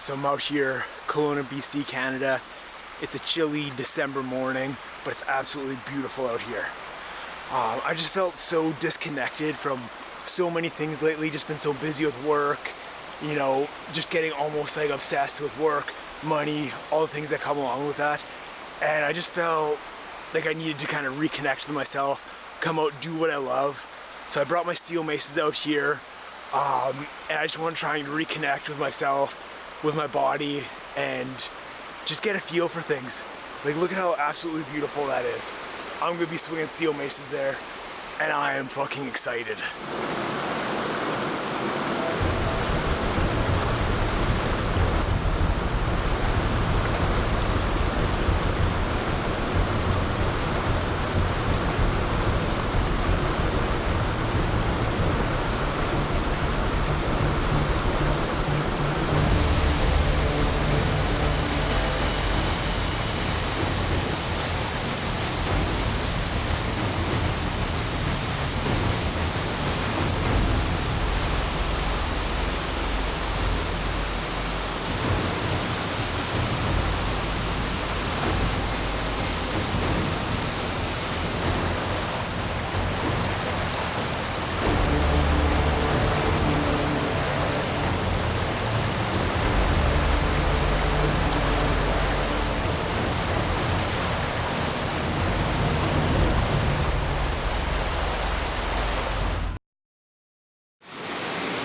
So I'm out here, Kelowna, BC, Canada. It's a chilly December morning, but it's absolutely beautiful out here. I just felt so disconnected from so many things lately, just been so busy with work, you know, just getting almost like obsessed with work, money, all the things that come along with that. And I just felt like I needed to kind of reconnect with myself, come out, do what I love. So I brought my steel maces out here, and I just want to try and reconnect with myself, with my body, and just get a feel for things. Like, look at how absolutely beautiful that is. I'm gonna be swinging steel maces there, and I am fucking excited.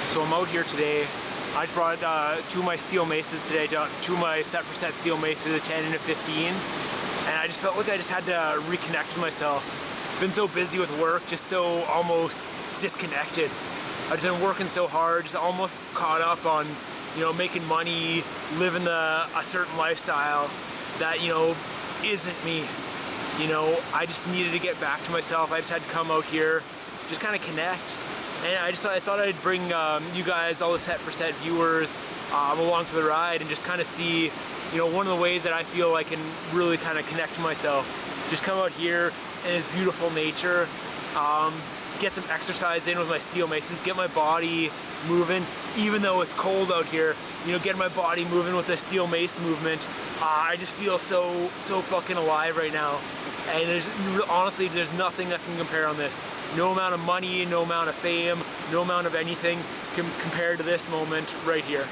So I'm out here today. I just brought two of my steel maces today, two of my set for set steel maces, a 10 and a 15. And I just felt like I just had to reconnect with myself. Been so busy with work, just so almost disconnected. I've just been working so hard, just almost caught up on, you know, making money, living a certain lifestyle that, you know, isn't me. You know, I just needed to get back to myself. I just had to come out here, just kind of connect. And I thought I'd bring you guys, all the set for set viewers, along for the ride and just kind of see, you know, one of the ways that I feel I can really kind of connect to myself. Just come out here in this beautiful nature, get some exercise in with my steel maces, get my body moving, even though it's cold out here, you know, getting my body moving with the steel mace movement. I just feel so fucking alive right now. And honestly, there's nothing that can compare on this. No amount of money, no amount of fame, no amount of anything can compare to this moment right here.